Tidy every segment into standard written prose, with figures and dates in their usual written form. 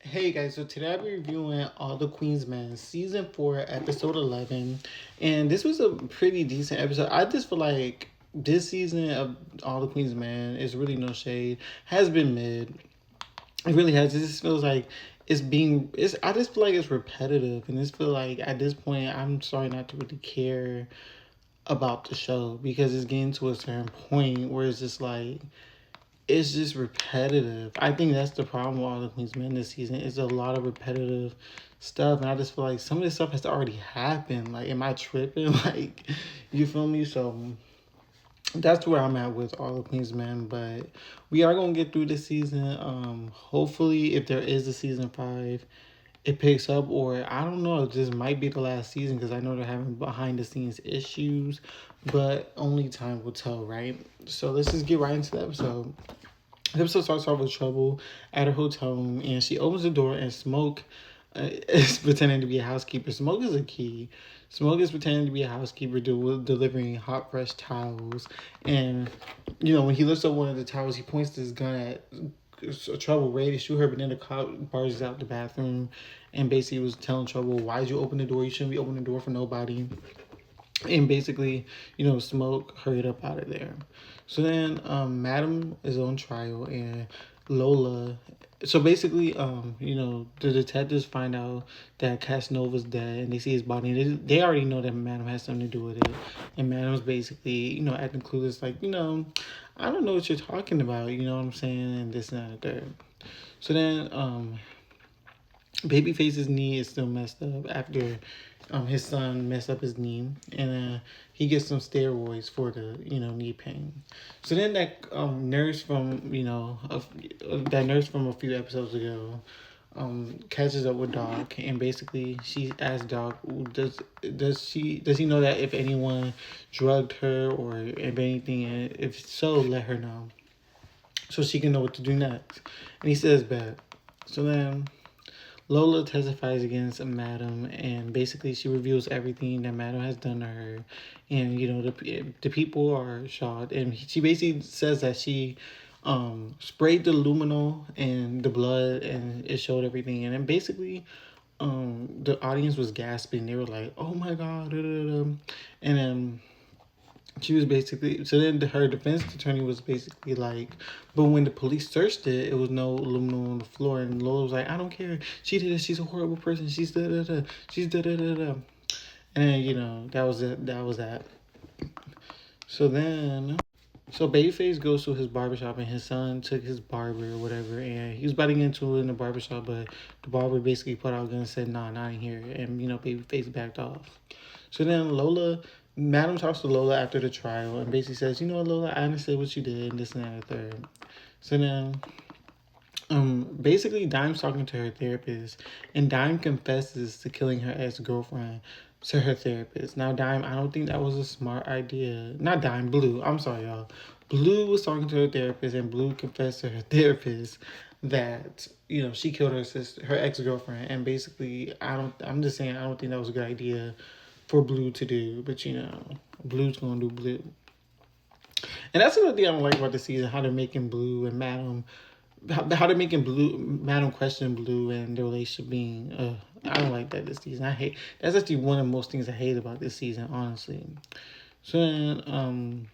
Hey guys, so today I'll be reviewing All the Queen's Men, Season 4, Episode 11. And this was a pretty decent episode. I just feel like this season of All the Queen's Men is really no shade, has been mid. It really has. It just feels like I just feel like it's repetitive. And just feel like at this point, I'm starting not to really care about the show because it's getting to a certain point where it's just repetitive. I think that's the problem with All the Queen's Men this season. It's a lot of repetitive stuff, and I just feel like some of this stuff has already happened. Like, am I tripping? Like, you feel me? So that's where I'm at with All the Queen's Men. But we are gonna get through this season. Hopefully, if there is a season 5, it picks up, or I don't know. It just might be the last season because I know they're having behind the scenes issues, but only time will tell, right? So let's just get right into the episode. The episode starts off with Trouble at her hotel room, and she opens the door, and Smoke is pretending to be a housekeeper. Smoke is a key. Smoke is pretending to be a housekeeper, delivering hot, fresh towels. And, when he lifts up one of the towels, he points his gun at Trouble, ready to shoot her, but then the cop barges out the bathroom and basically was telling Trouble, why'd you open the door? You shouldn't be opening the door for nobody. And basically, Smoke hurried up out of there. So then, Madam is on trial, and Lola. So basically, the detectives find out that Casanova's dead, and they see his body. And they already know that Madam has something to do with it, and Madam's basically, acting clueless, like, I don't know what you're talking about. You know what I'm saying? And this and that and third. So then, Babyface's knee is still messed up after his son messed up his knee, and he gets some steroids for the knee pain. So then that nurse from that nurse from a few episodes ago catches up with Doc, and basically she asks Doc, does he know that if anyone drugged her or if anything, and if so, let her know so she can know what to do next. And he says, "Bet." So then Lola testifies against Madam, and basically she reveals everything that Madam has done to her, and the people are shocked. And she basically says that she sprayed the luminol and the blood, and it showed everything. And then basically, the audience was gasping. They were like, "Oh my god!" Da, da, da. And then she was basically, so then her defense attorney was basically like, but when the police searched it, it was no aluminum on the floor, and Lola was like, I don't care, she did it, she's a horrible person, she's da da da, she's da da da da. And then that was it, that was that. So then, so Babyface goes to his barbershop, and his son took his barber or whatever, and he was about to get into it in the barbershop, but the barber basically put out a gun and said, nah, not in here, and Babyface backed off. So then Madam talks to Lola after the trial and basically says, Lola, I understand what you did, and this and that and the third. So then, basically, Dime's talking to her therapist, and Dime confesses to killing her ex-girlfriend to her therapist. Now, Dime, I don't think that was a smart idea. Not Dime, Blue. I'm sorry, y'all. Blue was talking to her therapist, and Blue confessed to her therapist that she killed her sister, her ex-girlfriend, and basically, I'm just saying, I don't think that was a good idea for Blue to do, but Blue's gonna do Blue. And that's another thing I don't like about the season, how they're making Blue and Madam, how they're making Madam question Blue and their relationship being, I don't like that this season. That's actually one of the most things I hate about this season, honestly. So then,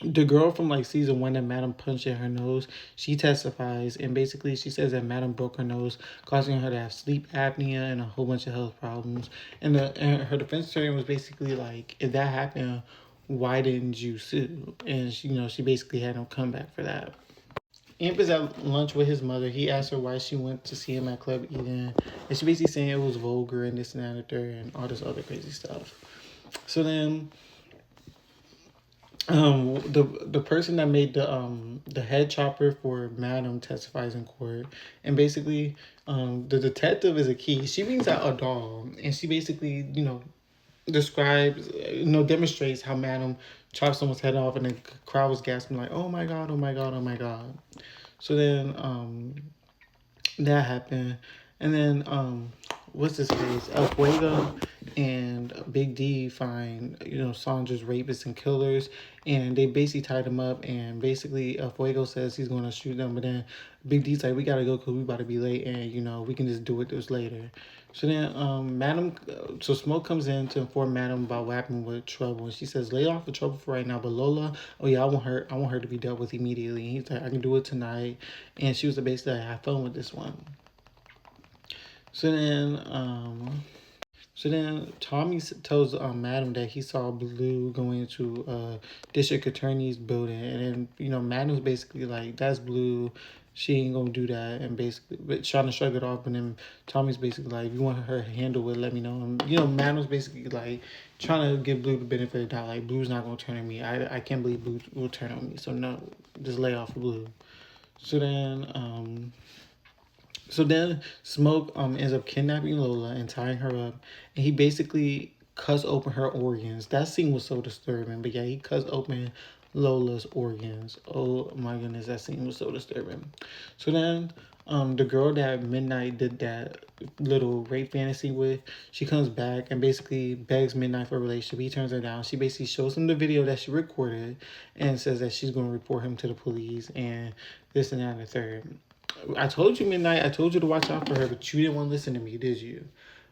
the girl from like season 1 that Madam punched in her nose, she testifies, and basically she says that Madam broke her nose, causing her to have sleep apnea and a whole bunch of health problems. And her defense attorney was basically like, if that happened, why didn't you sue? And she basically had no comeback for that. Amp is at lunch with his mother. He asked her why she went to see him at Club Eden, and she basically saying it was vulgar and this and that and the third and all this other crazy stuff. So then the person that made the head chopper for Madam testifies in court, and basically the detective is a key. She brings out a doll, and she basically describes, demonstrates how Madam chopped someone's head off, and the crowd was gasping like, oh my god, oh my god, oh my god. So then that happened, and then what's his face? El Fuego and Big D find, Sandra's rapists and killers, and they basically tied him up. And basically, El Fuego says he's going to shoot them, but then Big D's like, we gotta go because we about to be late, and we can just do it this later. So then, so Smoke comes in to inform Madam about what happened with Trouble, and she says, lay off the Trouble for right now, but Lola, oh yeah, I want her to be dealt with immediately. And he's like, I can do it tonight, and she was basically like, have fun with this one. So then, Tommy tells Madam that he saw Blue going into district attorney's building, and then Madam's basically like, "That's Blue. She ain't gonna do that," and basically but trying to shrug it off. And then Tommy's basically like, "If you want her to handle it, let me know." And Madam's basically like trying to give Blue the benefit of the doubt. Like, Blue's not gonna turn on me. I can't believe Blue will turn on me. So no, just lay off Blue. So then Smoke ends up kidnapping Lola and tying her up, and he basically cuts open her organs. That scene was so disturbing, but yeah, he cuts open Lola's organs. Oh my goodness, that scene was so disturbing. So then, the girl that Midnight did that little rape fantasy with, she comes back and basically begs Midnight for a relationship. He turns her down. She basically shows him the video that she recorded and says that she's going to report him to the police and this and that and the third. I told you, Midnight. I told you to watch out for her, but you didn't want to listen to me, did you?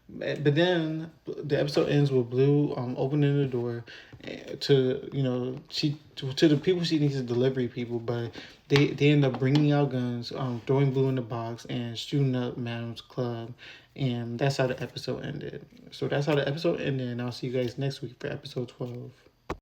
But then the episode ends with Blue opening the door to to the people she needs to delivery people, but they end up bringing out guns, throwing Blue in the box, and shooting up Madam's club, and that's how the episode ended. So that's how the episode ended, and I'll see you guys next week for episode 12.